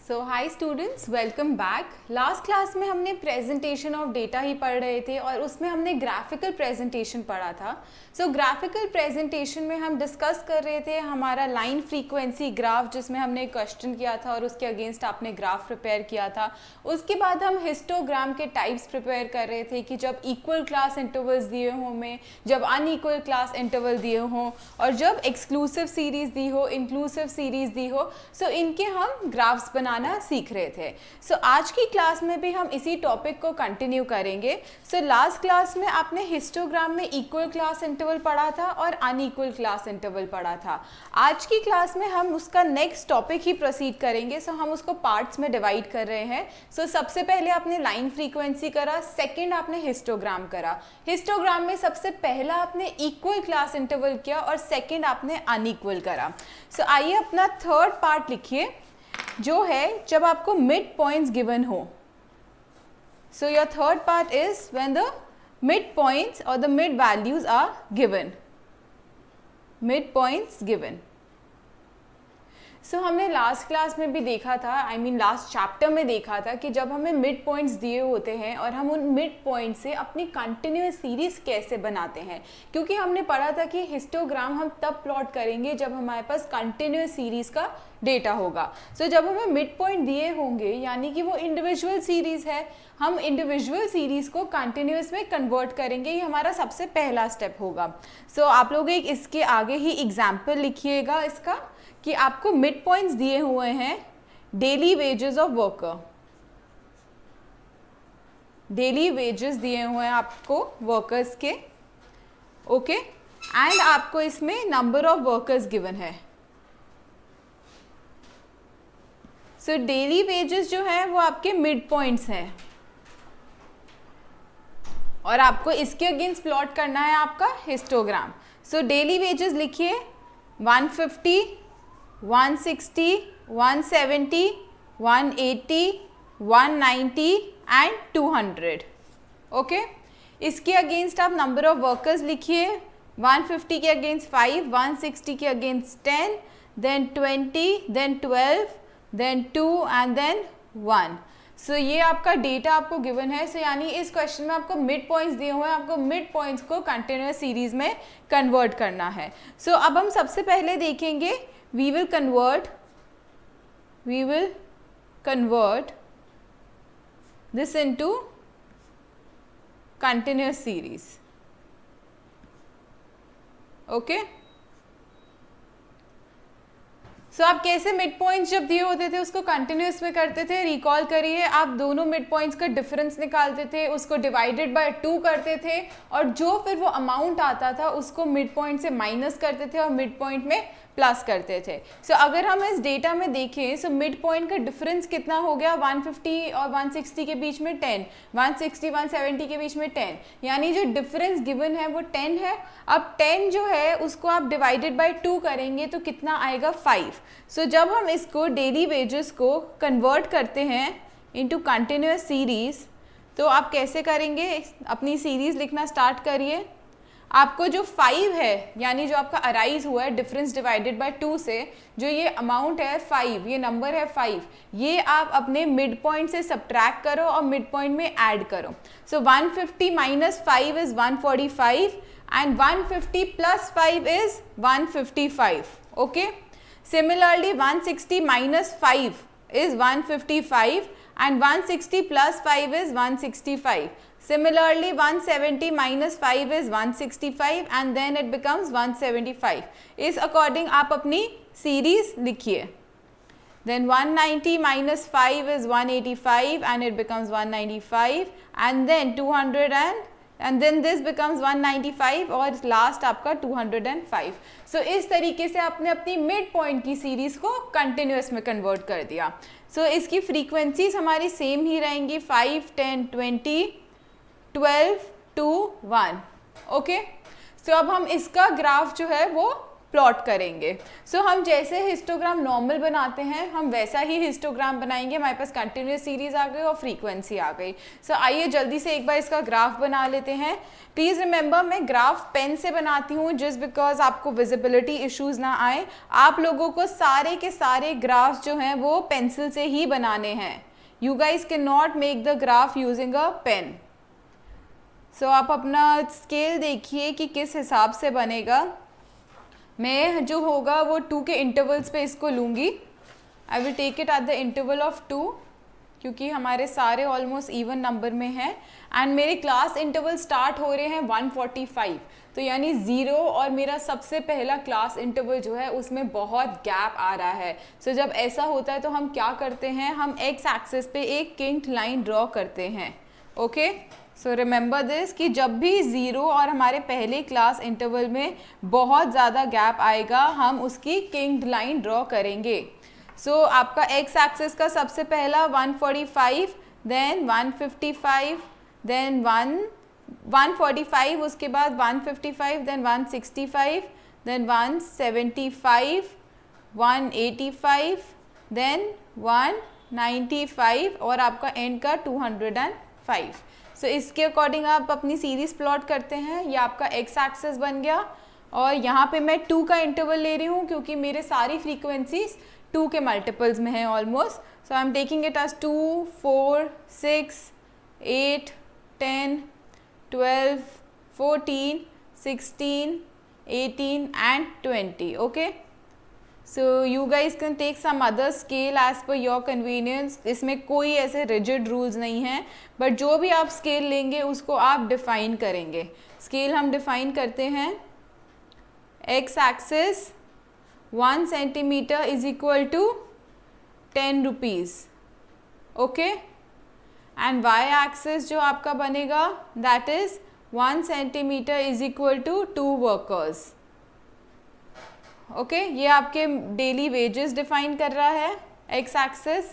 सो hi students, welcome back. Last class में हमने presentation of data ही पढ़ रहे थे और उसमें हमने ग्राफिकल प्रेजेंटेशन पढ़ा था। सो ग्राफिकल प्रेजेंटेशन में हम डिस्कस कर रहे थे हमारा लाइन फ्रीक्वेंसी ग्राफ, जिसमें हमने क्वेश्चन किया था और उसके अगेंस्ट आपने ग्राफ प्रिपेयर किया था। उसके बाद हम हिस्टोग्राम के टाइप्स प्रिपेयर कर रहे थे कि जब इक्वल क्लास इंटरवल्स दिए हों में, जब अनइक्वल क्लास इंटरवल दिए हों और जब एक्सक्लूसिव सीरीज़ दी हो, इंक्लूसिव सीरीज़ दी हो, सो इनके हम ग्राफ्स बनाना सीख रहे थे। सो आज की क्लास में भी हम इसी टॉपिक को कंटिन्यू करेंगे। सो लास्ट क्लास में आपने हिस्टोग्राम में इक्वल क्लास इंटरवल पढ़ा था और अनइक्वल क्लास इंटरवल पढ़ा था। आज की क्लास में हम उसका नेक्स्ट टॉपिक ही प्रोसीड करेंगे। सो हम उसको पार्ट्स में डिवाइड कर रहे हैं। सो सबसे पहले आपने लाइन फ्रीक्वेंसी करा, सेकेंड आपने हिस्टोग्राम करा। हिस्टोग्राम में सबसे पहला आपने इक्वल क्लास इंटरवल किया और सेकेंड आपने अनइक्वल करा। सो आइए अपना थर्ड पार्ट लिखिए, जो है जब आपको मिड पॉइंट्स गिवन हो। So your third part is when the mid points और the mid values are given. Mid points given. So हमने लास्ट क्लास में भी देखा था, लास्ट चैप्टर में देखा था कि जब हमें मिड पॉइंट्स दिए होते हैं और हम उन मिड पॉइंट से अपनी कंटिन्यूअस सीरीज कैसे बनाते हैं, क्योंकि हमने पढ़ा था कि हिस्टोग्राम हम तब प्लॉट करेंगे जब हमारे पास कंटिन्यूअस सीरीज का डेटा होगा। सो जब हमें मिड पॉइंट दिए होंगे यानी कि वो इंडिविजुअल सीरीज है, हम इंडिविजुअल सीरीज को कंटिन्यूअस में कन्वर्ट करेंगे। ये हमारा सबसे पहला स्टेप होगा। सो आप लोग एक इसके आगे ही एग्जाम्पल लिखिएगा इसका, कि आपको मिड पॉइंट्स दिए हुए हैं daily wages of worker. Daily wages दिए हुए हैं आपको वर्कर्स के, ओके, एंड आपको इसमें नंबर ऑफ वर्कर्स गिवन है। सो डेली वेजेस जो है वो आपके मिड पॉइंट्स हैं और आपको इसके अगेंस्ट प्लॉट करना है आपका हिस्टोग्राम। सो डेली वेजेस लिखिए 150, 160, 170, 180, 190 एंड 200। ओके, इसके अगेंस्ट आप नंबर ऑफ वर्कर्स लिखिए 150 के अगेंस्ट 5, 160 के against 10, then 20, then 12, then 2 and then 1। So ये आपका डेटा आपको गिवन है। सो यानी इस क्वेश्चन में आपको मिड पॉइंट्स दिए हुए हैं, आपको मिड पॉइंट्स को कंटिन्यूअस सीरीज में कन्वर्ट करना है। सो अब हम सबसे पहले देखेंगे, we will convert this into continuous series. Okay? सो आप कैसे मिड पॉइंट्स जब दिए होते थे उसको कंटिन्यूअस में करते थे, रिकॉल करिए। आप दोनों मिड पॉइंट्स का डिफरेंस निकालते थे, उसको डिवाइडेड बाय 2 करते थे और जो फिर वो अमाउंट आता था उसको मिड पॉइंट से माइनस करते थे और मिड पॉइंट में प्लस करते थे। सो अगर हम इस डेटा में देखें, सो मिड पॉइंट का डिफरेंस कितना हो गया, 150 और 160 के बीच में 10, 160 170 के बीच में 10, यानी जो डिफरेंस गिवन है वो 10 है। अब 10 जो है उसको आप डिवाइडेड बाय 2 करेंगे तो कितना आएगा, 5। सो जब हम इसको डेली वेजेस को कन्वर्ट करते हैं इनटू कंटिन्यूअस सीरीज, तो आप कैसे करेंगे, अपनी सीरीज लिखना स्टार्ट करिए। आपको जो 5 है, यानी जो आपका अराइज हुआ है डिफरेंस डिवाइडेड बाय 2 से, जो ये अमाउंट है 5, ये नंबर है 5, ये आप अपने मिड पॉइंट से सब्ट्रैक्ट करो और मिड पॉइंट में ऐड करो। सो 150 minus 5 is 145 and 150 plus 5 is 155। Okay, similarly 160 minus 5 is 155 and 160 plus 5 is 165. Similarly 170 minus 5 is 165 and then it becomes 175. इस according आप अपनी series लिखिए। Then 190 minus 5 is 185 and it becomes 195 and then 200 and then this becomes 195 और last आपका 205। सो इस तरीके से आपने अपनी मिड पॉइंट की सीरीज को कंटिन्यूअस में कन्वर्ट कर दिया। सो इसकी फ्रीक्वेंसीज हमारी सेम ही रहेंगी, 5, 10, 20, 12, 2, 1। ओके, सो अब हम इसका ग्राफ जो है वो प्लॉट करेंगे। सो हम जैसे हिस्टोग्राम नॉर्मल बनाते हैं हम वैसा ही हिस्टोग्राम बनाएंगे। हमारे पास कंटिन्यूस सीरीज आ गई और फ्रीक्वेंसी आ गई। सो आइए जल्दी से एक बार इसका ग्राफ बना लेते हैं। प्लीज़ रिमेंबर मैं ग्राफ पेन से बनाती हूँ जस्ट बिकॉज आपको विजिबिलिटी इश्यूज ना आए। आप लोगों को सारे के सारे ग्राफ्स जो हैं वो पेंसिल से ही बनाने हैं। You guys can not make the graph using a pen. So आप अपना स्केल देखिए कि किस हिसाब से बनेगा। मैं जो होगा वो 2 के इंटरवल्स पे इसको लूँगी। I will take it at the interval of 2 क्योंकि हमारे सारे ऑलमोस्ट इवन नंबर में हैं एंड मेरे क्लास इंटरवल स्टार्ट हो रहे हैं 145, तो यानी 0 और मेरा सबसे पहला क्लास इंटरवल जो है उसमें बहुत गैप आ रहा है। सो जब ऐसा होता है तो हम क्या करते हैं, हम एक्स एक्सिस पे एक किंक्ड लाइन ड्रॉ करते हैं। ओके, सो रिमेंबर दिस कि जब भी 0 और हमारे पहले क्लास इंटरवल में बहुत ज़्यादा गैप आएगा हम उसकी किंक्ड लाइन ड्रॉ करेंगे। सो आपका एक्स एक्सिस का सबसे पहला 145, देन 155, देन 145, उसके बाद 155, देन 165, देन 175, 185, देन 195 और आपका एंड का 205। सो इसके अकॉर्डिंग आप अपनी सीरीज प्लॉट करते हैं। ये आपका एक्स एक्सिस बन गया और यहाँ पे मैं 2 का इंटरवल ले रही हूँ क्योंकि मेरे सारी फ्रीक्वेंसीज 2 के मल्टीपल्स में हैं almost. So I am taking it as 2, 4, 6, 8, 10, 12, 14, 16, 18 and 20. Okay, so you guys can take some other scale as per your convenience. इसमें कोई ऐसे rigid rules नहीं हैं, बट जो भी आप स्केल लेंगे उसको आप डिफाइन करेंगे। स्केल हम डिफाइन करते हैं, x axis 1 centimetre is equal to 10 rupees. Okay, and y axis जो आपका बनेगा that is 1 centimetre is equal to 2 workers. Okay, ये आपके डेली वेजेस डिफाइन कर रहा है। X axis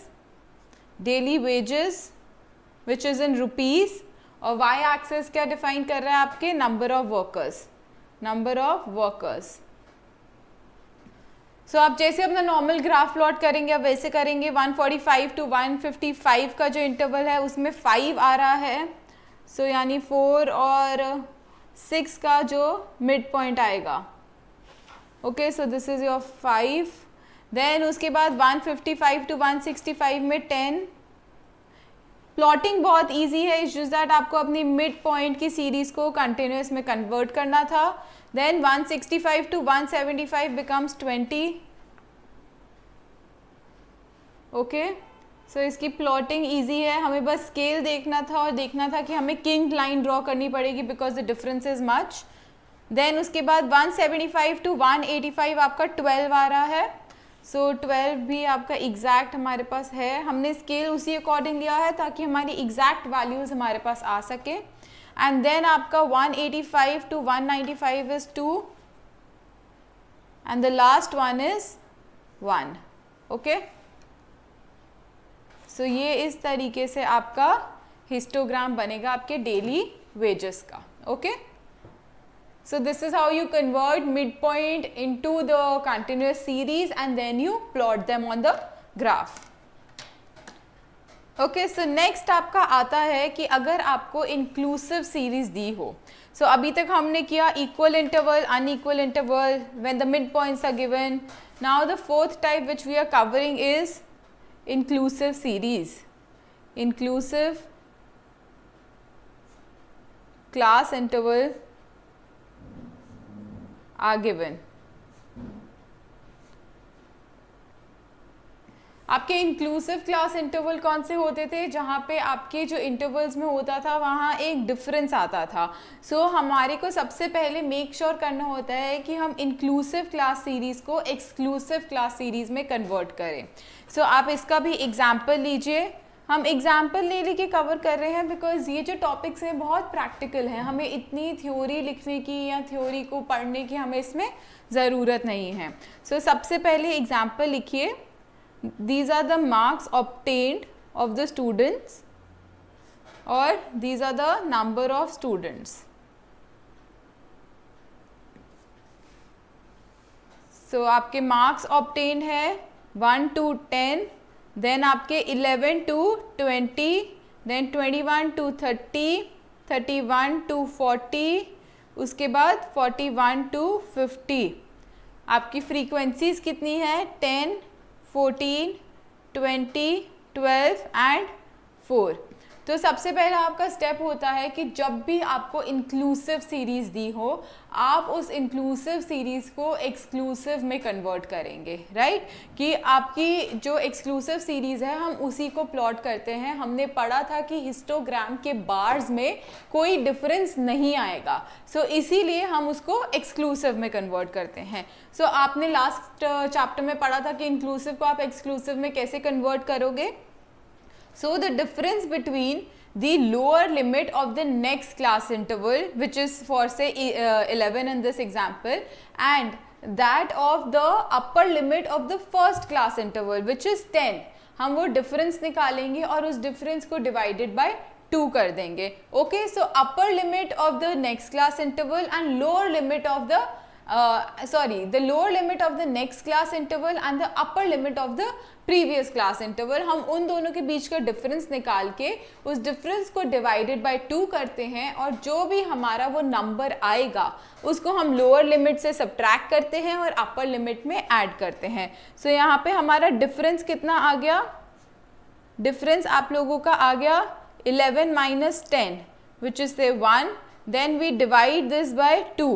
daily wages which is in rupees और वाई एक्सिस क्या डिफाइन कर रहा है, आपके number of workers, number of workers. So आप जैसे अपना नॉर्मल ग्राफ प्लॉट करेंगे आप वैसे करेंगे। 145 टू 155 का जो इंटरवल है उसमें 5 आ रहा है। सो यानी 4 और 6 का जो मिड पॉइंट आएगा। Okay, so this is your 5। Then उसके बाद 155 टू 165 में 10। प्लॉटिंग बहुत इजी है, इट्स जस्ट दैट आपको अपनी मिड पॉइंट की सीरीज को कंटिन्यूस में कन्वर्ट करना था। Then 165 to 175 becomes 20। Okay, so इसकी प्लॉटिंग इजी है, हमें बस स्केल देखना था और देखना था कि हमें किंक्ड लाइन ड्रॉ करनी पड़ेगी because the difference is much. Then उसके बाद 175 टू 185 आपका 12 आ रहा है। सो 12 भी आपका एग्जैक्ट हमारे पास है, हमने स्केल उसी अकॉर्डिंग लिया है ताकि हमारी एग्जैक्ट वैल्यूज हमारे पास आ सके। एंड देन आपका 185 to 195 is 2 and the last one is 1। Okay, so ये इस तरीके से आपका हिस्टोग्राम बनेगा आपके डेली वेजेस का। Okay, so this is how you convert midpoint into the continuous series and then you plot them on the graph. Okay, so next आपका आता है कि अगर आपको inclusive series दी हो। So अभी तक हमने किया equal interval, unequal interval, when the midpoints are given. Now the fourth type which we are covering is inclusive series. Inclusive class interval are given. आपके इंक्लूसिव क्लास इंटरवल कौन से होते थे, जहाँ पे आपके जो इंटरवल्स में होता था वहाँ एक डिफरेंस आता था। सो हमारे को सबसे पहले मेक श्योर करना होता है कि हम इंक्लूसिव क्लास सीरीज़ को एक्सक्लूसिव क्लास सीरीज़ में कन्वर्ट करें। सो आप इसका भी एग्जाम्पल लीजिए। हम एग्जाम्पल ले लेके कवर कर रहे हैं बिकॉज ये जो टॉपिक्स हैं बहुत प्रैक्टिकल हैं, हमें इतनी थ्योरी लिखने की या थ्योरी को पढ़ने की हमें इसमें ज़रूरत नहीं है। सो सबसे पहले एग्जाम्पल लिखिए, these are the marks obtained of the students or these are the number of students. सो आपके मार्क्स ऑब्टेन्ड है 1 to 10, देन आपके 11 to 20, देन 21 to 30, 31 to 40, उसके बाद 41 to 50। आपकी फ्रीक्वेंसीज कितनी है 10, 14, 20, 12 एंड 4। तो सबसे पहला आपका स्टेप होता है कि जब भी आपको इंक्लूसिव सीरीज़ दी हो, आप उस इंक्लूसिव सीरीज़ को एक्सक्लूसिव में कन्वर्ट करेंगे, राइट? कि आपकी जो एक्सक्लूसिव सीरीज़ है हम उसी को प्लॉट करते हैं। हमने पढ़ा था कि हिस्टोग्राम के बार्स में कोई डिफरेंस नहीं आएगा, सो इसीलिए हम उसको एक्सक्लूसिव में कन्वर्ट करते हैं। सो आपने लास्ट चैप्टर में पढ़ा था कि इंक्लूसिव को आप एक्सक्लूसिव में कैसे कन्वर्ट करोगे। So the difference between the lower limit of the next class interval, which is for say 11 in this example, and that of the upper limit of the first class interval, which is 10, हम वो difference निकालेंगे और उस difference को divided by 2 कर देंगे। Okay, so upper limit of the next class interval and lower limit of the the lower limit of the next class interval and the upper limit of the previous class interval, हम उन दोनों के बीच का difference निकाल के उस difference को divided by 2 करते हैं और जो भी हमारा वो नंबर आएगा उसको हम लोअर लिमिट से सब्ट्रैक्ट करते हैं और अपर लिमिट में ऐड करते हैं। सो यहाँ पे हमारा डिफरेंस कितना आ गया, डिफरेंस आप लोगों का आ गया 11 minus 10 which is say 1, then we divide this by 2,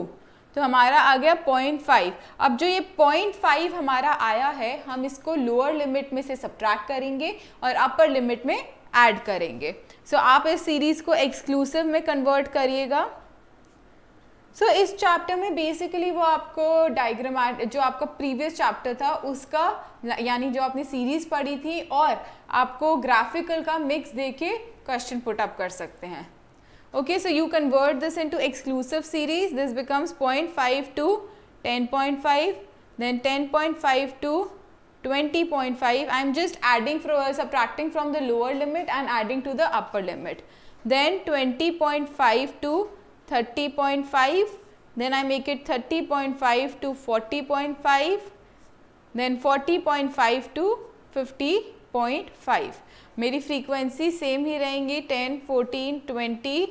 तो हमारा आ गया 0.5। अब जो ये 0.5 हमारा आया है हम इसको लोअर लिमिट में से सब्ट्रैक्ट करेंगे और अपर लिमिट में ऐड करेंगे। सो आप इस सीरीज़ को एक्सक्लूसिव में कन्वर्ट करिएगा। सो इस चैप्टर में बेसिकली वो आपको डायग्राम जो आपका प्रीवियस चैप्टर था उसका यानी जो आपने सीरीज़ पढ़ी थी और आपको ग्राफिकल का मिक्स देके क्वेश्चन पुट अप कर सकते हैं। Okay, so you convert this into exclusive series. This becomes 0.5 to 10.5, then 10.5 to 20.5. I'm just adding subtracting from the lower limit and adding to the upper limit. Then 20.5 to 30.5. Then I make it 30.5 to 40.5. Then 40.5 to 50.5. मेरी frequency same ही रहेंगी 10, 14, 20,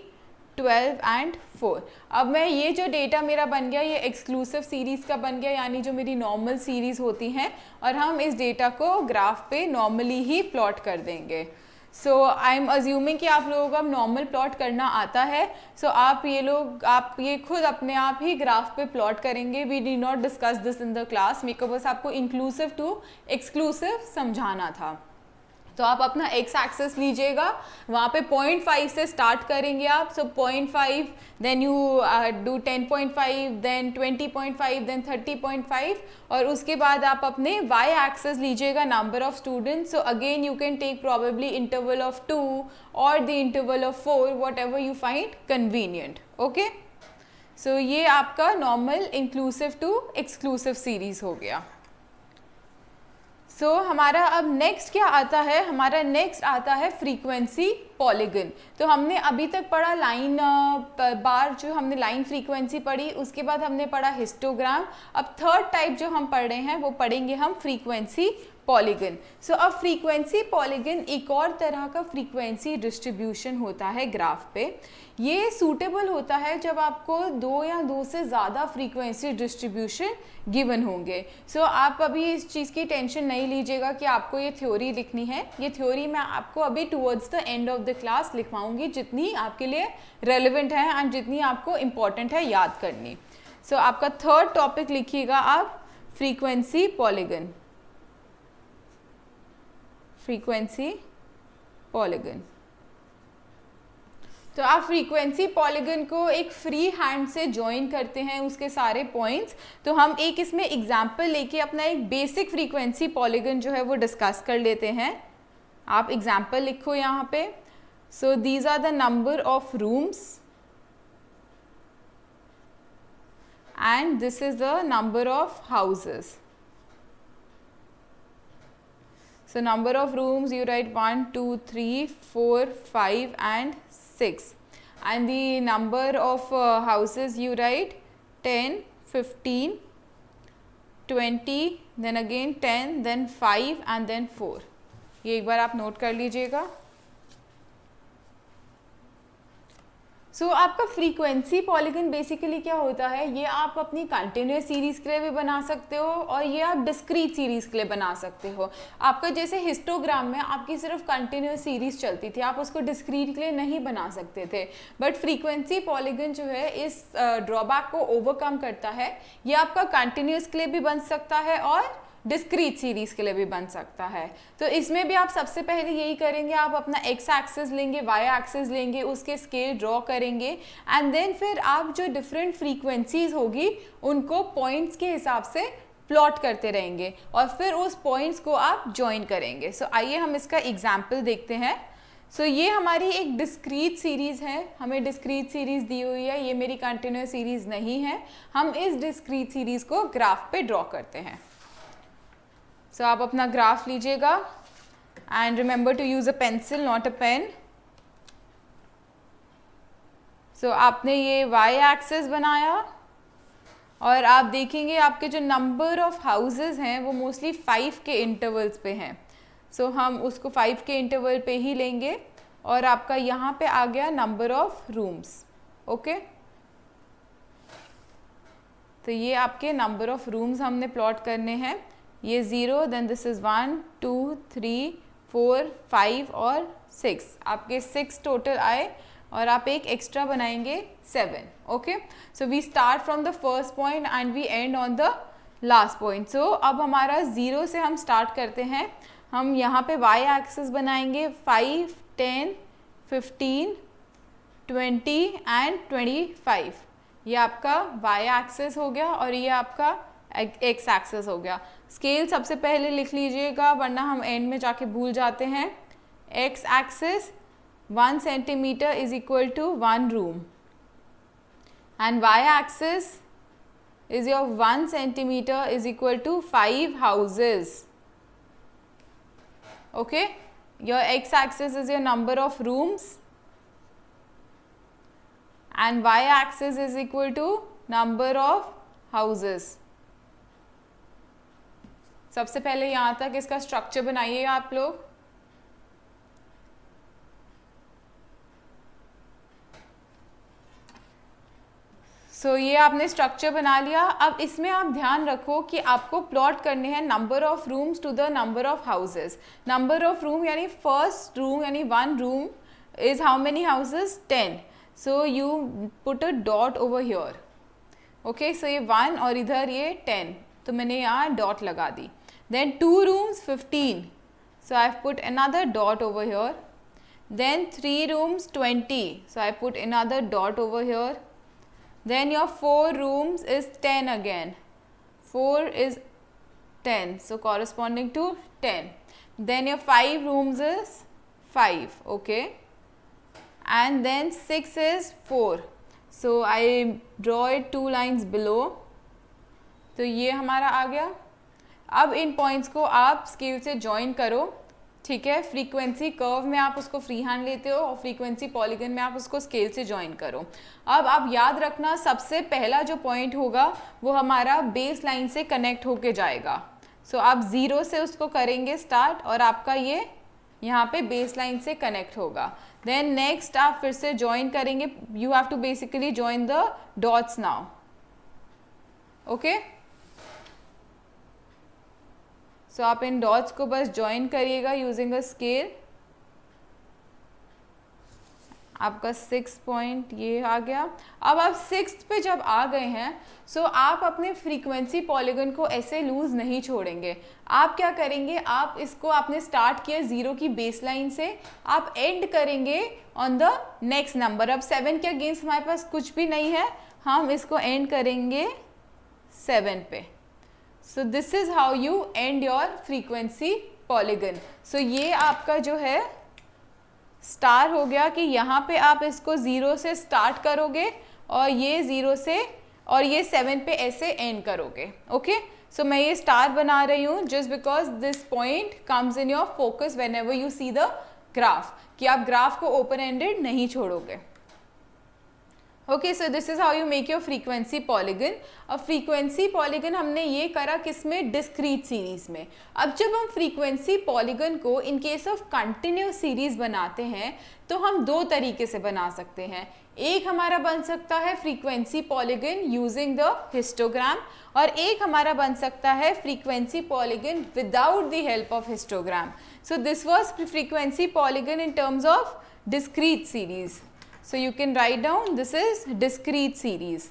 12 and 4। अब मैं ये जो data मेरा बन गया ये एक्सक्लूसिव सीरीज़ का बन गया यानी जो मेरी नॉर्मल सीरीज़ होती हैं और हम इस डेटा को ग्राफ पे नॉर्मली ही प्लॉट कर देंगे। सो आई एम अज्यूमिंग कि आप लोगों को अब नॉर्मल प्लॉट करना आता है। सो आप ये खुद अपने आप ही ग्राफ पे प्लॉट करेंगे। We did not discuss this in the class, मेरे को बस आपको इंक्लूसिव टू एक्सक्लूसिव समझाना था। तो आप अपना एक्स एक्सेस लीजिएगा, वहाँ पे 0.5 से स्टार्ट करेंगे आप। So 0.5, then you do 10.5, then 20.5, then 30.5 और उसके बाद आप अपने वाई एक्सेस लीजिएगा, number of students. So again you can take probably interval of 2 और the interval of 4, whatever you find convenient. Okay, so ये आपका normal inclusive to exclusive series हो गया। सो हमारा अब नेक्स्ट क्या आता है, हमारा नेक्स्ट आता है फ्रीक्वेंसी पॉलीगन। तो हमने अभी तक पढ़ा लाइन बार, जो हमने लाइन फ्रीक्वेंसी पढ़ी, उसके बाद हमने पढ़ा हिस्टोग्राम। अब थर्ड टाइप जो हम पढ़ रहे हैं वो पढ़ेंगे हम फ्रीक्वेंसी पॉलीगन। सो अब फ्रीक्वेंसी पॉलीगन एक और तरह का फ्रीक्वेंसी डिस्ट्रीब्यूशन होता है ग्राफ पे। ये सूटेबल होता है जब आपको 2 या 2 से ज़्यादा फ्रीक्वेंसी डिस्ट्रीब्यूशन गिवन होंगे। सो आप अभी इस चीज़ की टेंशन नहीं लीजिएगा कि आपको ये थ्योरी लिखनी है। ये थ्योरी मैं आपको अभी towards the end of the class लिखवाऊंगी, जितनी आपके लिए रेलिवेंट है एंड जितनी आपको इम्पॉर्टेंट है याद करनी। सो आपका थर्ड टॉपिक लिखिएगा आप, फ्रीक्वेंसी पॉलीगन। Frequency polygon. तो आप फ्रीक्वेंसी पॉलीगन को एक फ्री हैंड से ज्वाइन करते हैं उसके सारे पॉइंट्स। तो हम एक इसमें एग्जांपल लेके अपना एक बेसिक फ्रीक्वेंसी पॉलीगन जो है वो डिस्कस कर लेते हैं। आप एग्जांपल लिखो यहाँ पे। So these are the number of rooms and this is the number of houses. So number of rooms you write 1, 2, 3, 4, 5 and 6, and the number of houses you write 10, 15, 20, then again 10, then 5 and then 4। ये एक बार आप note कर लीजिएगा। सो आपका frequency polygon basically क्या होता है, ये आप अपनी कंटिन्यूस सीरीज के लिए भी बना सकते हो और ये आप डिस्क्रीट सीरीज के लिए बना सकते हो। आपका जैसे हिस्टोग्राम में आपकी सिर्फ कंटिन्यूस सीरीज चलती थी, आप उसको डिस्क्रीट के लिए नहीं बना सकते थे, बट फ्रीक्वेंसी पॉलीगन जो है इस ड्रॉबैक को ओवरकम करता है। ये आपका कंटिन्यूस के लिए भी बन सकता है और डिस्क्रीट सीरीज के लिए भी बन सकता है। तो इसमें भी आप सबसे पहले यही करेंगे, आप अपना एक्स एक्सिस लेंगे, वाई एक्सिस लेंगे, उसके स्केल ड्रॉ करेंगे एंड देन फिर आप जो डिफरेंट फ्रीक्वेंसीज होगी उनको पॉइंट्स के हिसाब से प्लॉट करते रहेंगे और फिर उस पॉइंट्स को आप ज्वाइन करेंगे। सो आइए हम इसका एग्जाम्पल देखते हैं। सो ये हमारी एक डिस्क्रीट सीरीज़ है, हमें डिस्क्रीट सीरीज़ दी हुई है, ये मेरी कंटिन्यूस सीरीज़ नहीं है। हम इस डिस्क्रीट सीरीज़ को ग्राफ पे ड्रॉ करते हैं। सो आप अपना ग्राफ लीजिएगा and remember to use a pencil not a pen. So आपने ये वाई एक्सिस बनाया और आप देखेंगे आपके जो नंबर ऑफ हाउसेस हैं वो मोस्टली 5 के इंटरवल्स पे हैं। सो हम उसको 5 के इंटरवल पे ही लेंगे और आपका यहाँ पे आ गया नंबर ऑफ रूम्स। ओके, तो ये आपके नंबर ऑफ रूम्स हमने प्लॉट करने हैं। ये 0, देन दिस इज़ 1, 2, 3, 4, 5 और 6। आपके 6 टोटल आए और आप एक एक्स्ट्रा बनाएंगे 7। Okay, so we start from the first point and we end on the last point. So अब हमारा 0 से हम स्टार्ट करते हैं। हम यहाँ पे वाई एक्सिस बनाएंगे 5, 10, 15, 20 एंड 25। ये आपका वाई एक्सिस हो गया और ये आपका एक्स एक्सिस हो गया। स्केल सबसे पहले लिख लीजिएगा वरना हम एंड में जाके भूल जाते हैं। X axis 1 centimetre is equal to 1 room and y axis is your 1 centimeter is equal to 5 houses. Okay, your x axis is your number of rooms and y axis is equal to number of houses. सबसे पहले यहाँ तक इसका structure बनाइए आप लोग। सो ये आपने स्ट्रक्चर बना लिया। अब इसमें आप ध्यान रखो कि आपको प्लॉट करने हैं number of rooms to the number of houses. Number of room यानी फर्स्ट रूम यानी 1 room is how many houses 10। So you put a dot over here. Okay, so ये 1 और इधर ये 10, तो मैंने यहाँ डॉट लगा दी। Then 2 rooms 15, so I've put another dot over here. Then 3 rooms 20, so I put another dot over here. Then your 4 rooms is 10 again. 4 is 10, so corresponding to 10. Then your 5 rooms is 5, okay. And then 6 is 4. So I draw it 2 lines below. तो ये हमारा आ गया। अब इन points को आप scale से join करो, ठीक है। फ्रीक्वेंसी कर्व में आप उसको फ्री हैंड लेते हो और फ्रीक्वेंसी पॉलीगन में आप उसको स्केल से ज्वाइन करो। अब आप याद रखना सबसे पहला जो पॉइंट होगा वो हमारा बेस लाइन से कनेक्ट होके जाएगा। सो आप 0 से उसको करेंगे स्टार्ट और आपका ये यहाँ पे बेस लाइन से कनेक्ट होगा। देन नेक्स्ट आप फिर से ज्वाइन करेंगे। You have to basically join the dots now. Okay, so आप इन डॉट्स को बस ज्वाइन करिएगा यूजिंग अ स्केल। आपका 6 पॉइंट ये आ गया। अब आप 6th पे जब आ गए हैं सो आप अपने फ्रीक्वेंसी पॉलीगन को ऐसे लूज नहीं छोड़ेंगे। आप क्या करेंगे, आप इसको आपने स्टार्ट किया 0 की बेस लाइन से, आप एंड करेंगे ऑन द नेक्स्ट नंबर। अब 7 के अगेंस्ट हमारे पास कुछ भी नहीं है, हम इसको एंड करेंगे 7 पे। So this is how you end your frequency polygon. So ये आपका जो है स्टार हो गया कि यहाँ पे आप इसको 0 से स्टार्ट करोगे और ये 0 से और ये 7 पे ऐसे एंड करोगे। ओके, सो मैं ये स्टार बना रही हूँ just because this point comes in your focus when ever you see the graph, कि आप ग्राफ को ओपन एंडेड नहीं छोड़ोगे। Okay, so this is how you make your frequency polygon. अब फ्रीक्वेंसी पॉलीगन हमने ये करा किसमें, डिस्क्रीट सीरीज में। अब जब हम फ्रीक्वेंसी पॉलीगन को in case of continuous series बनाते हैं तो हम दो तरीके से बना सकते हैं। एक हमारा बन सकता है frequency polygon using the histogram, और एक हमारा बन सकता है frequency polygon without the help of histogram. So this was frequency polygon in terms of discrete series. So you can write down this is discrete series.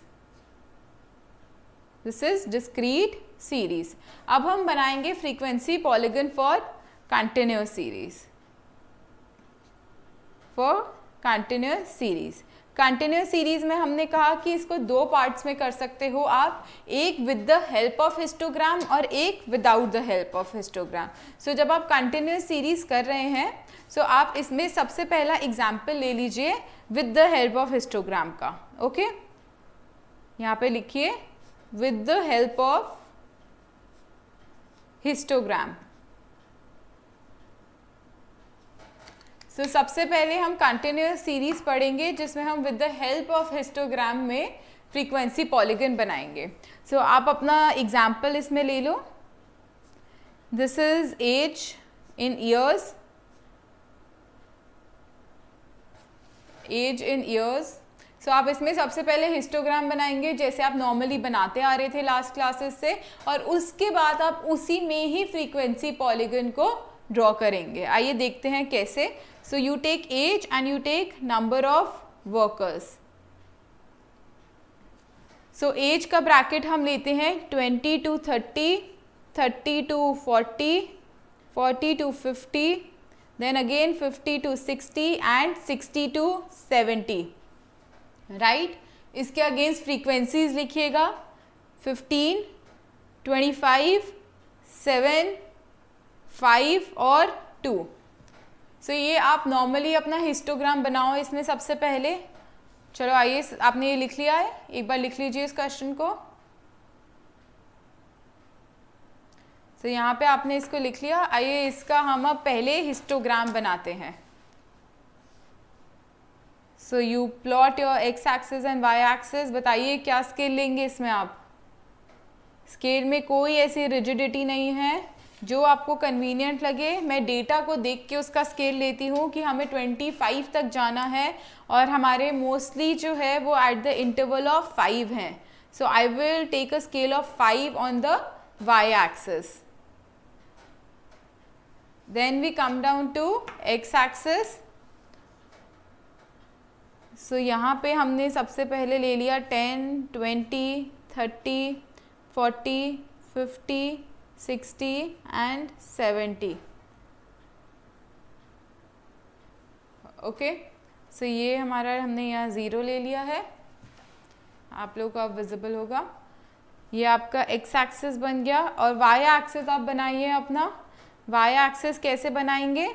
This is discrete series. अब हम बनाएंगे frequency polygon for continuous series. For continuous series. Continuous series में हमने कहा कि इसको दो parts में कर सकते हो आप, एक with the help of histogram और एक without the help of histogram. So जब आप कंटिन्यूस सीरीज कर रहे हैं सो आप इसमें सबसे पहला एग्जाम्पल ले लीजिए with the help of histogram का। ओके, यहाँ पे लिखिए with the help of histogram. So सबसे पहले हम कंटिन्यूस सीरीज पढ़ेंगे जिसमें हम with the help of histogram में फ्रीक्वेंसी पॉलीगन बनाएंगे। सो आप अपना एग्जाम्पल इसमें ले लो। This is age in years, age in years. So आप इसमें सबसे पहले हिस्टोग्राम बनाएंगे जैसे आप नॉर्मली बनाते आ रहे थे लास्ट क्लासेस से, और उसके बाद आप उसी में ही फ्रीक्वेंसी पॉलीगन को ड्रॉ करेंगे। आइए देखते हैं कैसे। So you take age and you take number of workers. So age का ब्रैकेट हम लेते हैं 20 to 30, 30 to 40, 40 to 50, then again 50 to 60 and 60 to 70, right. इसके अगेंस्ट फ्रीक्वेंसीज लिखिएगा 15, 25, 7, 5 और 2। सो ये आप नॉर्मली अपना हिस्टोग्राम बनाओ इसमें सबसे पहले। चलो आइए, आपने ये लिख लिया है, एक बार लिख लीजिए इस क्वेश्चन को। सो यहाँ पे आपने इसको लिख लिया। आइए इसका हम अब पहले हिस्टोग्राम बनाते हैं। So you plot your x axis and y axis. बताइए क्या स्केल लेंगे इसमें आप। स्केल में कोई ऐसी रिजिडिटी नहीं है, जो आपको कन्वीनियंट लगे। मैं डेटा को देख के उसका स्केल लेती हूँ कि हमें 25 तक जाना है और हमारे मोस्टली जो है वो एट द इंटरवल ऑफ 5 हैं। So I will take a scale of 5 on the y axis. Then we come down to x axis. So यहाँ पे हमने सबसे पहले ले लिया 10, 20, 30, 40, 50, 60 एंड 70। ओके, सो ये हमारा हमने यहाँ 0 ले लिया है, आप लोगों को अब विजिबल होगा। ये आपका एक्स एक्सिस बन गया। और वाई एक्सिस आप बनाइए अपना। वाई एक्सिस कैसे बनाएंगे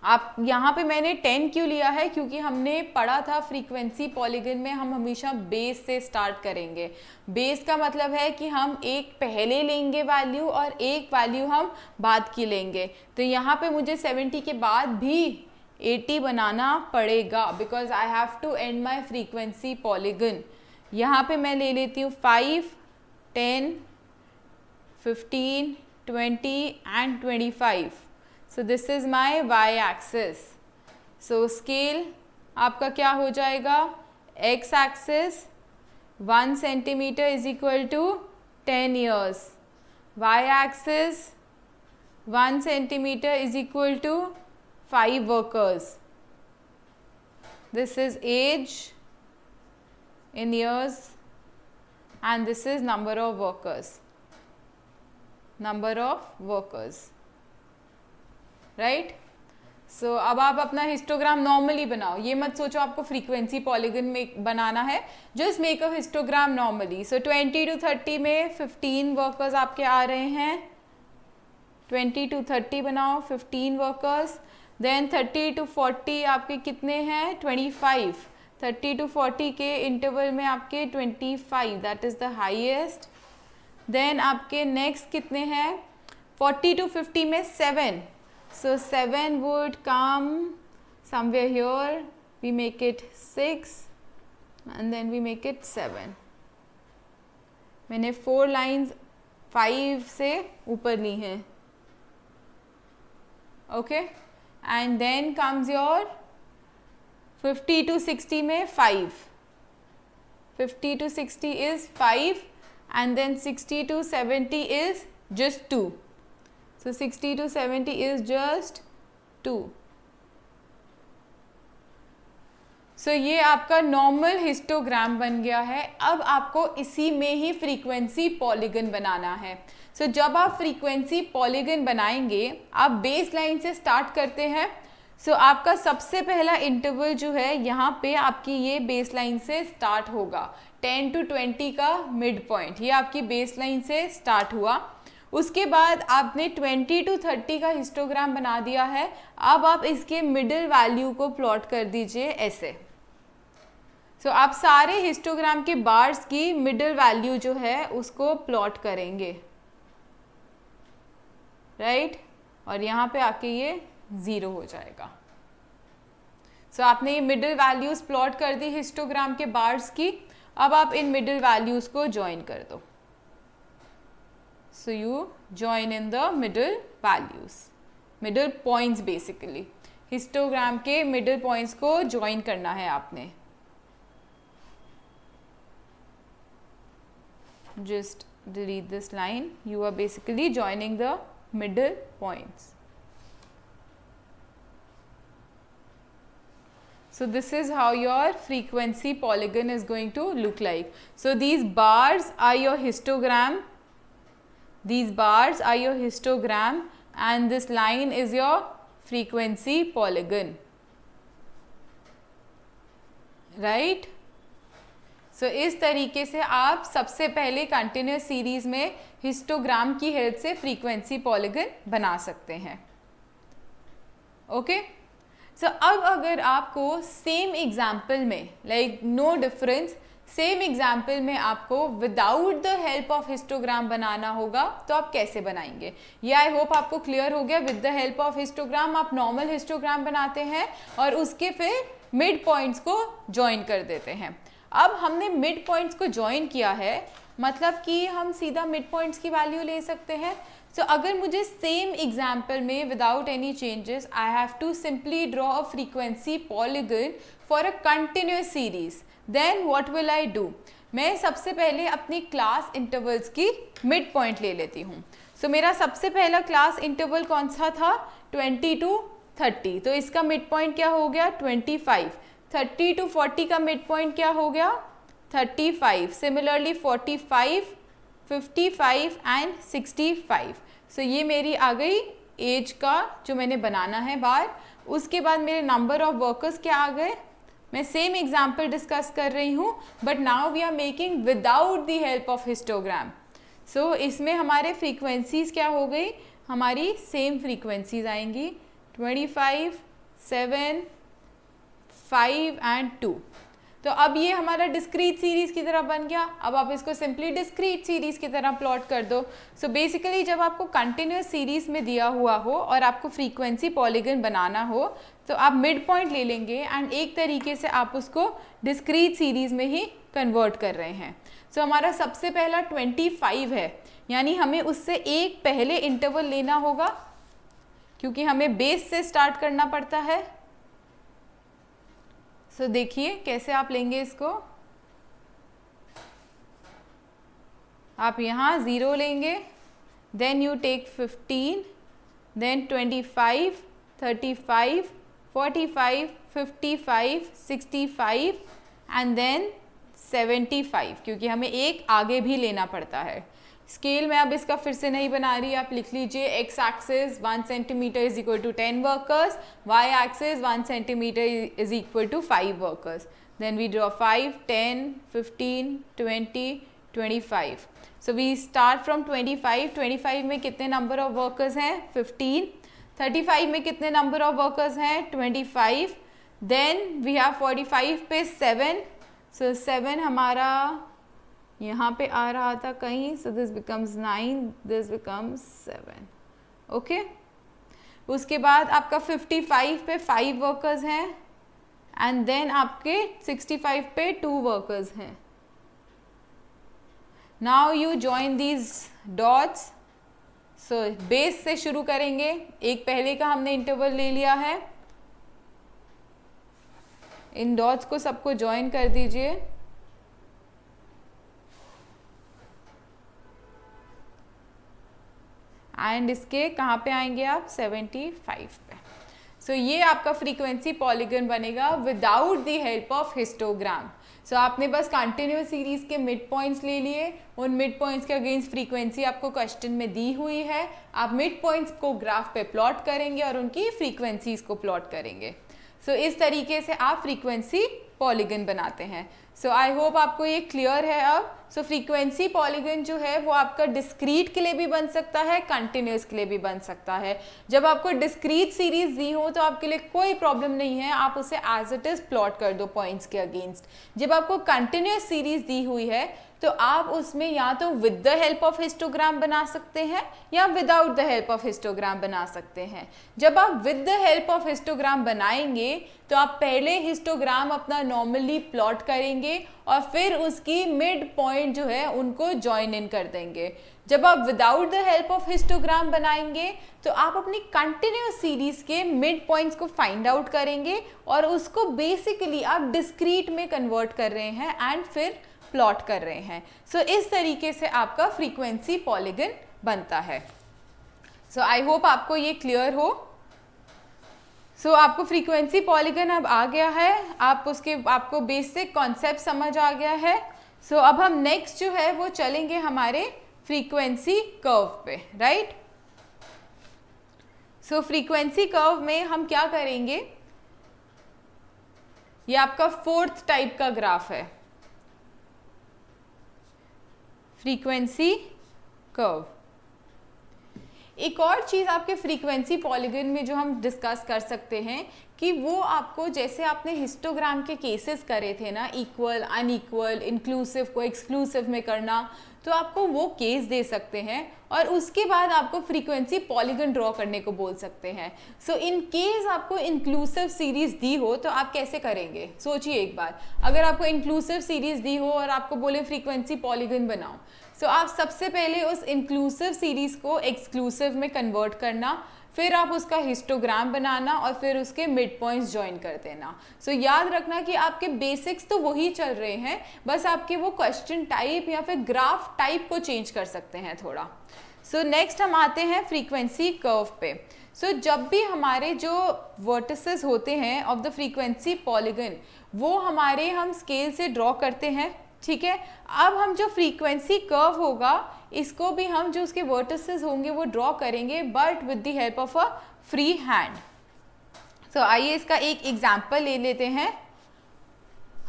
आप। यहाँ पे मैंने 10 क्यों लिया है, क्योंकि हमने पढ़ा था फ्रीक्वेंसी पॉलीगन में हम हमेशा बेस से स्टार्ट करेंगे। बेस का मतलब है कि हम एक पहले लेंगे वैल्यू और एक वैल्यू हम बाद की लेंगे। तो यहाँ पे मुझे 70 के बाद भी 80 बनाना पड़ेगा, because I have to end my frequency polygon. यहाँ पे मैं ले लेती हूँ 5, 10, 15, 20 and 25। So this is my y axis. So scale आपका क्या हो जाएगा, x axis 1 centimeter is equal to 10 years. Y axis 1 centimeter is equal to 5 workers. This is age in years and this is number of workers. Number of workers. Right. So अब आप अपना histogram normally बनाओ। ये मत सोचो आपको frequency polygon में बनाना है, just make a histogram normally. So 20 to 30 में 15 वर्कर्स आपके आ रहे हैं। 20 to 30 बनाओ, 15 वर्कर्स। देन 30 to 40 आपके कितने हैं, 25। 30 to 40 के इंटरवल में आपके 25, that is the highest. Then आपके नेक्स्ट कितने हैं, 40 to 50 में 7। So 7 would come somewhere here, we make it 6, and then we make it 7. मैंने 4 लाइन्स 5 से ऊपर ली हैं. Okay, and then comes your 50 to 60 में 5. 50 to 60 is 5, and then 60 to 70 is just 2. So 60 to 70 is just 2. सो ये आपका normal histogram बन गया है. अब आपको इसी में ही फ्रीक्वेंसी पॉलीगन बनाना है. सो जब आप फ्रीक्वेंसी पॉलीगन बनाएंगे, आप बेस लाइन से स्टार्ट करते हैं. सो आपका सबसे पहला इंटरवल जो है यहाँ पे आपकी ये बेस लाइन से स्टार्ट होगा. 10 to 20 का मिड पॉइंट, ये आपकी बेस लाइन से स्टार्ट हुआ. उसके बाद आपने 20 to 30 का हिस्टोग्राम बना दिया है. अब आप इसके मिडिल वैल्यू को प्लॉट कर दीजिए ऐसे. सो आप सारे हिस्टोग्राम के बार्स की मिडिल वैल्यू जो है उसको प्लॉट करेंगे, राइट? और यहाँ पे आके ये 0 हो जाएगा. सो आपने ये मिडिल वैल्यूज प्लॉट कर दी हिस्टोग्राम के बार्स की. अब आप इन मिडिल वैल्यूज को ज्वाइन कर दो. So you join in the middle values, middle points. Basically histogram के मिडिल पॉइंट्स को ज्वाइन करना है आपने. Just delete this line. You are basically joining the middle points. So this is how your frequency polygon is going to look like. So these bars are your histogram. These bars are your histogram, and this line is your frequency polygon. Right? सो इस तरीके से आप सबसे पहले continuous series में histogram की help से frequency polygon बना सकते हैं. ओके, सो अब अगर आपको सेम एग्जाम्पल में, like no difference, same example में आपको without the help of histogram बनाना होगा, तो आप कैसे बनाएंगे? ये आई होप आपको क्लियर हो गया. With the help of histogram आप नॉर्मल हिस्टोग्राम बनाते हैं और उसके फिर मिड पॉइंट्स को ज्वाइन कर देते हैं. अब हमने मिड पॉइंट्स को ज्वाइन किया है, मतलब कि हम सीधा मिड पॉइंट्स की वैल्यू ले सकते हैं. सो अगर मुझे सेम एग्जाम्पल में without any changes I have to simply draw a frequency polygon for a continuous series, then what will I do? मैं सबसे पहले अपनी क्लास इंटरवल्स की मिड पॉइंट ले लेती हूँ. सो मेरा सबसे पहला क्लास इंटरवल कौन सा था? 20 to 30. तो इसका मिड पॉइंट क्या हो गया? 25. 30 to 40 का मिड पॉइंट क्या हो गया? 35. Similarly 45, 55 and 65. सो ये मेरी आ गई एज का जो मैंने बनाना है बार. उसके बाद मेरे नंबर ऑफ वर्कर्स क्या आ गए? मैं सेम एग्जाम्पल डिस्कस कर रही हूँ, but now we are making without the help of histogram. So इसमें हमारे फ्रीक्वेंसीज क्या हो गई? हमारी सेम फ्रीक्वेंसीज आएंगी, 25, 7, 5 एंड 2. तो अब ये हमारा डिस्क्रीट सीरीज की तरह बन गया. अब आप इसको सिंपली डिस्क्रीट सीरीज की तरह प्लॉट कर दो. सो बेसिकली जब आपको कंटिन्यूस सीरीज में दिया हुआ हो और आपको फ्रीक्वेंसी पॉलीगन बनाना हो, तो आप मिड पॉइंट ले लेंगे एंड एक तरीके से आप उसको डिस्क्रीट सीरीज में ही कन्वर्ट कर रहे हैं. सो हमारा सबसे पहला 25 है, यानी हमें उससे एक पहले इंटरवल लेना होगा क्योंकि हमें बेस से स्टार्ट करना पड़ता है. सो देखिए कैसे आप लेंगे इसको. आप यहाँ 0 लेंगे, then you take 15, then 25, 35, 45, 55, 65 and then 75, क्योंकि हमें एक आगे भी लेना पड़ता है. स्केल में अब इसका फिर से नहीं बना रही, आप लिख लीजिए x axis 1 centimetre is equal to 10 workers, y axis 1 centimetre is equal to 5 workers. Then we draw 5, 10, 15, 20, 25. So we start from 25. 25 में कितने नंबर ऑफ वर्कर्स हैं? 15. 35 में कितने नंबर ऑफ वर्कर्स हैं? 25. देन वी हैव 45 पे 7. सो 7 हमारा यहाँ पे आ रहा था कहीं, so this becomes 9, this becomes 7. Okay, उसके बाद आपका 55 पे 5 वर्कर्स हैं, एंड देन आपके 65 पे 2 वर्कर्स हैं. Now you join these dots. So base से शुरू करेंगे. एक पहले का हमने इंटरवल ले लिया है. इन डॉट्स को सबको ज्वाइन कर दीजिए. एंड इसके कहाँ पे आएंगे आप? 75 पे. सो ये आपका फ्रीक्वेंसी पॉलीगन बनेगा without the help of histogram. So आपने बस कंटिन्यूअस सीरीज के मिड पॉइंट्स ले लिए. उन मिड पॉइंट्स के अगेंस्ट फ्रीक्वेंसी आपको क्वेश्चन में दी हुई है. आप मिड पॉइंट्स को ग्राफ पे प्लॉट करेंगे और उनकी फ्रीक्वेंसीज को प्लॉट करेंगे. सो इस तरीके से आप फ्रीक्वेंसी पॉलीगन बनाते हैं. सो आई होप आपको ये क्लियर है अब. सो फ्रीक्वेंसी पॉलीगन जो है वो आपका डिस्क्रीट के लिए भी बन सकता है, कंटिन्यूस के लिए भी बन सकता है. जब आपको डिस्क्रीट सीरीज दी हो तो आपके लिए कोई प्रॉब्लम नहीं है, आप उसे एज इट इज प्लॉट कर दो पॉइंट्स के अगेंस्ट. जब आपको कंटिन्यूस सीरीज दी हुई है तो आप उसमें या तो with the help of histogram बना सकते हैं या without the help of histogram बना सकते हैं. जब आप with the help of histogram बनाएंगे तो आप पहले हिस्टोग्राम अपना नॉर्मली प्लॉट करेंगे और फिर उसकी मिड पॉइंट जो है उनको ज्वाइन इन कर देंगे. जब आप without the help of histogram बनाएंगे तो आप अपनी कंटिन्यूस सीरीज के मिड पॉइंट्स को फाइंड आउट करेंगे और उसको बेसिकली आप डिस्क्रीट में कन्वर्ट कर रहे हैं एंड फिर प्लॉट कर रहे हैं. सो इस तरीके से आपका फ्रीक्वेंसी पॉलीगन बनता है. सो आई होप आपको ये क्लियर हो. सो आपको फ्रीक्वेंसी पॉलीगन अब आ गया है. आपको बेसिक कॉन्सेप्ट समझ आ गया है. सो अब हम नेक्स्ट जो है वो चलेंगे हमारे फ्रीक्वेंसी कर्व पे, राइट. सो फ्रीक्वेंसी कर्व में हम क्या करेंगे, ये आपका 4th टाइप का ग्राफ है, फ्रीक्वेंसी कर्व. एक और चीज़ आपके फ्रीक्वेंसी पॉलीगन में जो हम डिस्कस कर सकते हैं कि वो आपको, जैसे आपने हिस्टोग्राम के केसेस करे थे ना, इक्वल, अनइक्वल, इंक्लूसिव को एक्सक्लूसिव में करना, तो आपको वो केस दे सकते हैं और उसके बाद आपको फ्रीक्वेंसी पॉलीगन ड्रॉ करने को बोल सकते हैं. सो इन केस आपको इंक्लूसिव सीरीज दी हो तो आप कैसे करेंगे, सोचिए एक बार. अगर आपको इंक्लूसिव सीरीज दी हो और आपको बोले फ्रीक्वेंसी पॉलीगन बनाओ, सो आप सबसे पहले उस इंक्लूसिव सीरीज को एक्सक्लूसिव में कन्वर्ट करना, फिर आप उसका हिस्टोग्राम बनाना और फिर उसके मिड पॉइंट्स ज्वाइन कर देना. सो याद रखना कि आपके बेसिक्स तो वही चल रहे हैं, बस आपके वो क्वेश्चन टाइप या फिर ग्राफ टाइप को चेंज कर सकते हैं थोड़ा. सो नेक्स्ट हम आते हैं फ्रीक्वेंसी कर्व पे. सो जब भी हमारे जो वर्टिसेस होते हैं ऑफ द फ्रीक्वेंसी पॉलीगन वो हमारे हम स्केल से ड्रॉ करते हैं, ठीक है. अब हम जो फ्रीक्वेंसी कर्व होगा इसको भी हम जो उसके वर्टिसेस होंगे वो ड्रॉ करेंगे but with the help of a free hand. So आइए इसका एक एग्जांपल ले लेते हैं.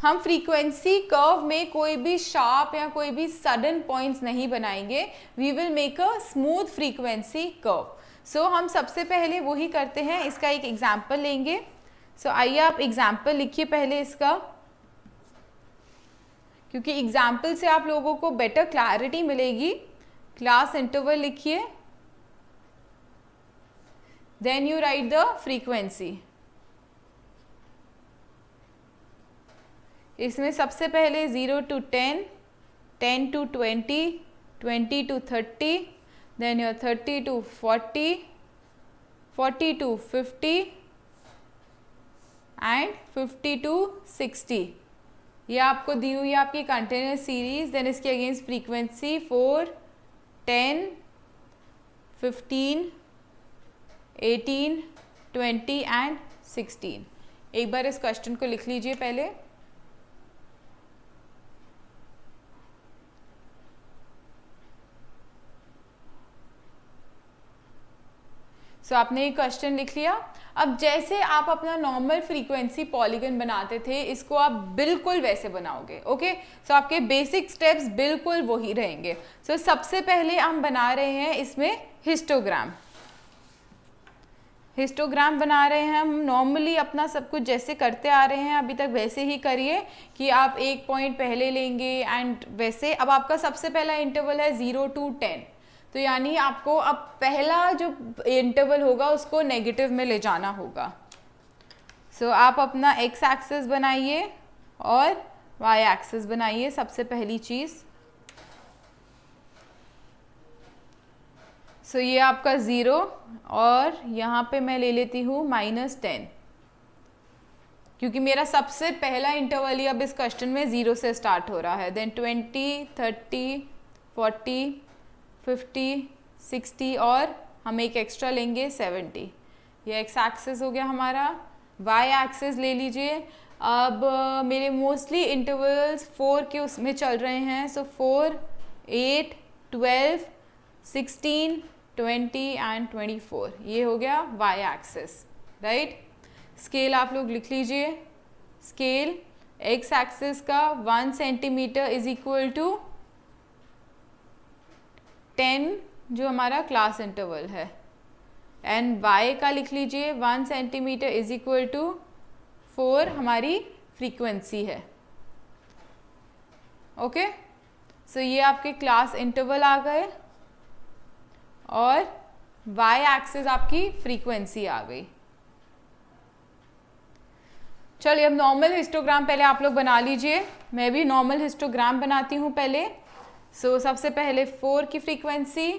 हम फ्रीक्वेंसी कर्व में कोई भी शार्प या कोई भी सडन पॉइंट्स नहीं बनाएंगे. We will make a smooth frequency curve. So हम सबसे पहले वही करते हैं, इसका एक एग्जांपल लेंगे. सो आइए आप एग्जांपल लिखिए पहले इसका, क्योंकि एग्जाम्पल से आप लोगों को बेटर क्लैरिटी मिलेगी. क्लास इंटरवल लिखिए, then you write the frequency. इसमें सबसे पहले 0 to 10, 10 to 20, 20 to 30, then your 30 to 40, 40 to 50 and 50 to 60. ये आपको दी हुई है आपकी कंटिन्यूस सीरीज. देन इसके अगेंस्ट फ्रीक्वेंसी 4, 10, 15, 18, 20 एंड 16. एक बार इस क्वेश्चन को लिख लीजिए पहले. सो आपने ये क्वेश्चन लिख लिया. अब जैसे आप अपना नॉर्मल फ्रीक्वेंसी पॉलीगन बनाते थे इसको आप बिल्कुल वैसे बनाओगे. ओके, सो आपके बेसिक स्टेप्स बिल्कुल वही रहेंगे. सो सबसे पहले हम बना रहे हैं इसमें हिस्टोग्राम. हिस्टोग्राम बना रहे हैं हम नॉर्मली अपना सब कुछ जैसे करते आ रहे हैं अभी तक वैसे ही करिए कि आप एक पॉइंट पहले लेंगे एंड वैसे. अब आपका सबसे पहला इंटरवल है 0 to 10, तो यानी आपको अब पहला जो इंटरवल होगा उसको नेगेटिव में ले जाना होगा. सो आप अपना एक्स एक्सिस बनाइए और वाई एक्सिस बनाइए। सबसे पहली चीज़, सो ये आपका 0 और यहाँ पे मैं ले लेती हूँ -10, क्योंकि मेरा सबसे पहला इंटरवल ही अब इस क्वेश्चन में 0 से स्टार्ट हो रहा है। देन 20, 30, 40, 50, 60 और हम एक एक्स्ट्रा लेंगे 70। ये एक्स एक्सिस हो गया हमारा। वाई एक्सिस ले लीजिए। अब मेरे मोस्टली इंटरवल्स 4 के उसमें चल रहे हैं। सो 4, 8, 12, 16, 20 एंड 24, ये हो गया वाई एक्सिस, राइट। स्केल आप लोग लिख लीजिए। स्केल एक्स एक्सिस का 1 सेंटीमीटर इज इक्वल टू 10 जो हमारा क्लास इंटरवल है, एंड वाई का लिख लीजिए 1 सेंटीमीटर इज इक्वल टू 4 हमारी फ्रीक्वेंसी है। ओके, सो ये आपके क्लास इंटरवल आ गए और वाई एक्सिस आपकी फ्रीक्वेंसी आ गई। चलिए अब नॉर्मल हिस्टोग्राम पहले आप लोग बना लीजिए। मैं भी नॉर्मल हिस्टोग्राम बनाती हूँ पहले। सो सबसे पहले 4 की frequency,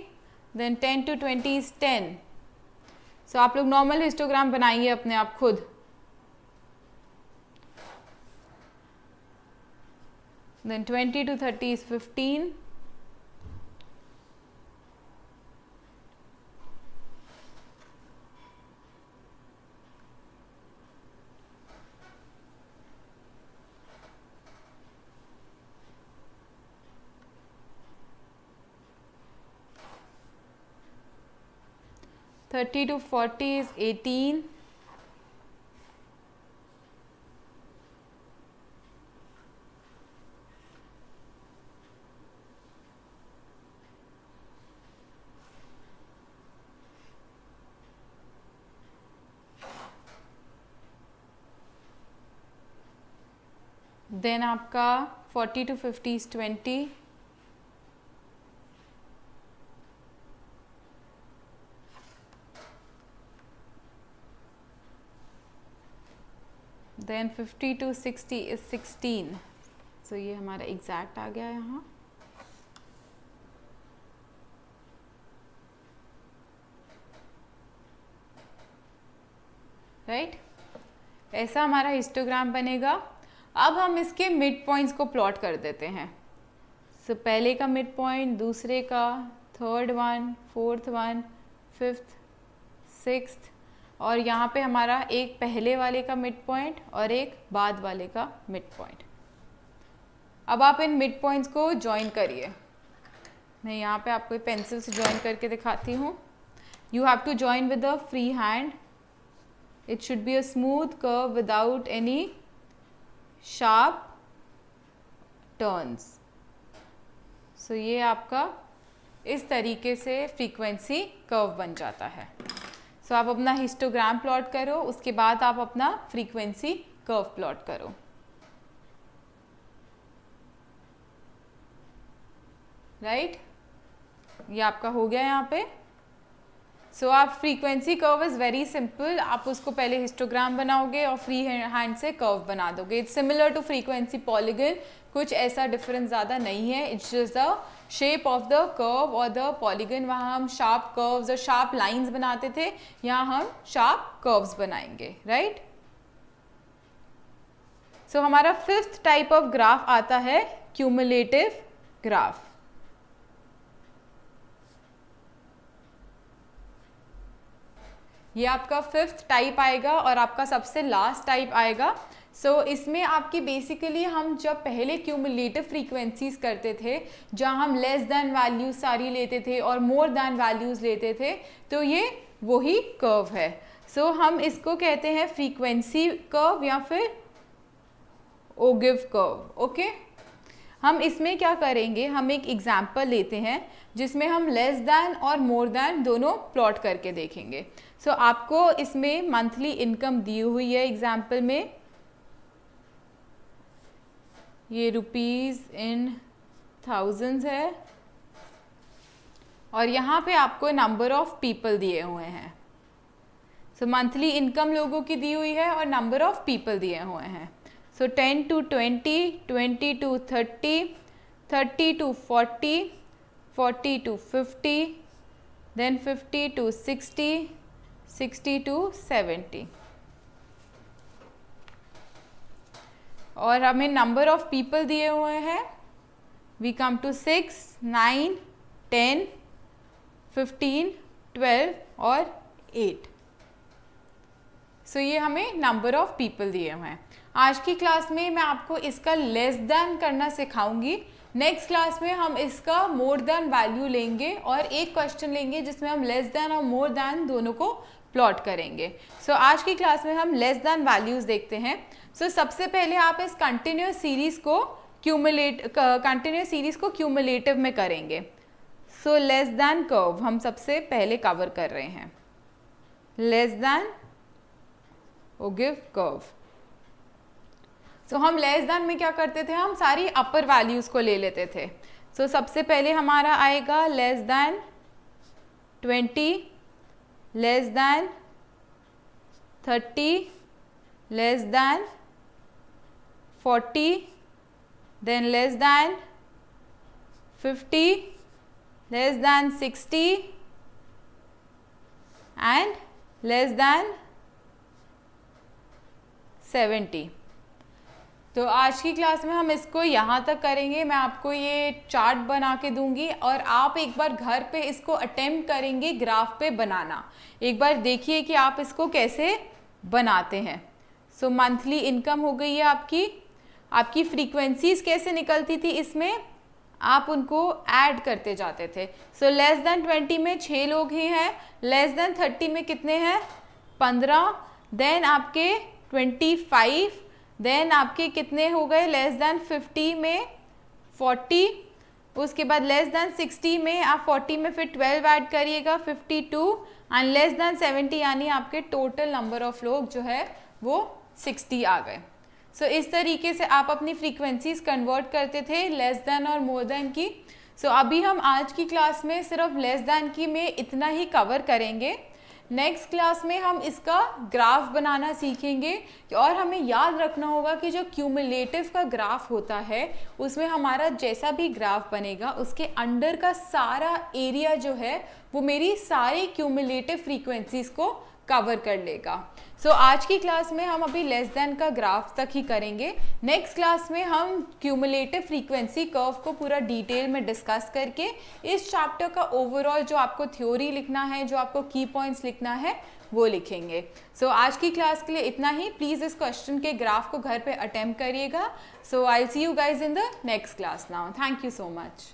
then 10 to 20 is 10। So आप लोग नॉर्मल हिस्टोग्राम बनाइए अपने आप खुद। Then 20 to 30 is 15। Thirty to 40 is 18। Then आपका 40 to 50 is 20। Then 50 to 60 is 16। So ये हमारा एग्जैक्ट आ गया यहाँ। राइट, ऐसा हमारा हिस्टोग्राम बनेगा। अब हम इसके मिड पॉइंट्स को प्लॉट कर देते हैं। सो पहले का मिड पॉइंट, दूसरे का, third one, fourth one, fifth, sixth, और यहाँ पे हमारा एक पहले वाले का मिड पॉइंट और एक बाद वाले का मिड पॉइंट। अब आप इन मिड पॉइंट्स को ज्वाइन करिए। मैं यहाँ पे आपको पेंसिल से ज्वाइन करके दिखाती हूँ। You have to join with a free hand. It should be a smooth curve without any sharp turns. So ये आपका इस तरीके से फ्रीक्वेंसी कर्व बन जाता है। सो आप अपना हिस्टोग्राम प्लॉट करो, उसके बाद आप अपना फ्रीक्वेंसी कर्व प्लॉट करो। राइट, ये आपका हो गया यहाँ पे। सो आप frequency curve is very simple. आप उसको पहले हिस्टोग्राम बनाओगे और फ्री हैंड से कर्व बना दोगे। It's similar to frequency polygon, कुछ ऐसा डिफरेंस ज़्यादा नहीं है। It's just the shape of the curve और द पॉलीगन। वहाँ हम शार्प कर्व्स और शार्प लाइंस बनाते थे, यहाँ हम शार्प कर्व्स बनाएंगे। राइट, सो हमारा फिफ्थ टाइप ऑफ ग्राफ आता है क्यूमुलेटिव ग्राफ। ये आपका फिफ्थ टाइप आएगा और आपका सबसे लास्ट टाइप आएगा। सो इसमें आपकी बेसिकली हम जब पहले क्यूमुलेटिव फ्रीक्वेंसीज करते थे, जहाँ हम लेस दैन वैल्यूज सारी लेते थे और मोर दैन वैल्यूज लेते थे, तो ये वही कर्व है। सो हम इसको कहते हैं फ्रीक्वेंसी कर्व या फिर ओगिव कर्व। ओके, हम इसमें क्या करेंगे, हम एक एग्जाम्पल लेते हैं जिसमें हम लेस दैन और मोर दैन दोनों प्लॉट करके देखेंगे। सो आपको इसमें मंथली इनकम दी हुई है एग्जाम्पल में, ये रुपीज़ इन थाउजेंड्स है, और यहाँ पे आपको नंबर ऑफ पीपल दिए हुए हैं। सो मंथली इनकम लोगों की दी हुई है और नंबर ऑफ पीपल दिए हुए हैं. सो 10 to 20, 20 to 30, 30 to 40, 40 to 50, then 50 to 60, 60 to 70. और हमें नंबर ऑफ पीपल दिए हुए हैं. वी कम टू 6, 9, 10, 15, 12 और 8. सो ये हमें नंबर ऑफ पीपल दिए हुए हैं. आज की क्लास में मैं आपको इसका लेस देन करना सिखाऊंगी. नेक्स्ट क्लास में हम इसका मोर देन वैल्यू लेंगे और एक क्वेश्चन लेंगे जिसमें हम लेस देन और मोर देन दोनों को प्लॉट करेंगे. सो आज की क्लास में हम लेस देन वैल्यूज़ देखते हैं. सो सबसे पहले आप इस कंटिन्यूस सीरीज़ को क्यूमुलेटिव में करेंगे. सो लेस देन कर्व हम सबसे पहले कवर कर रहे हैं. Less than give curve. So हम लेस देन में क्या करते थे, हम सारी अपर वैल्यूज़ को ले लेते थे. सो सबसे पहले हमारा आएगा less than 20, less than 30, less than 40, then less than 50, less than 60 and less than 70. तो आज की क्लास में हम इसको यहाँ तक करेंगे. मैं आपको ये चार्ट बना के दूंगी और आप एक बार घर पे इसको अटेम्प्ट करेंगे ग्राफ पे बनाना. एक बार देखिए कि आप इसको कैसे बनाते हैं. सो मंथली इनकम हो गई है आपकी फ्रीक्वेंसीज कैसे निकलती थी, इसमें आप उनको ऐड करते जाते थे. सो लेस देन 20 में 6 लोग ही हैं. लेस देन 30 में कितने हैं, 15. देन आपके 25, देन आपके कितने हो गए, लेस देन 50 में 40. उसके बाद लेस देन 60 में आप 40 में फिर 12 ऐड करिएगा, 52. एंड लेस देन 70 यानी आपके टोटल नंबर ऑफ लोग जो है वो 60 आ गए. सो इस तरीके से आप अपनी फ्रीक्वेंसीज कन्वर्ट करते थे लेस देन और मोर देन की. सो अभी हम आज की क्लास में सिर्फ लेस देन की में इतना ही कवर करेंगे. नेक्स्ट क्लास में हम इसका ग्राफ बनाना सीखेंगे और हमें याद रखना होगा कि जो क्यूमुलेटिव का ग्राफ होता है उसमें हमारा जैसा भी ग्राफ बनेगा उसके अंडर का सारा एरिया जो है वो मेरी सारी क्यूमुलेटिव फ्रीक्वेंसीज को कवर कर लेगा. सो आज की क्लास में हम अभी लेस देन का ग्राफ तक ही करेंगे. नेक्स्ट क्लास में हम क्यूमुलेटिव फ्रीक्वेंसी कर्व को पूरा डिटेल में डिस्कस करके इस चैप्टर का ओवरऑल जो आपको थ्योरी लिखना है, जो आपको की पॉइंट्स लिखना है वो लिखेंगे. सो आज की क्लास के लिए इतना ही. प्लीज़ इस क्वेश्चन के ग्राफ को घर पे अटेम्प्ट करिएगा. So I will see you guys in the next class now. Thank you so much.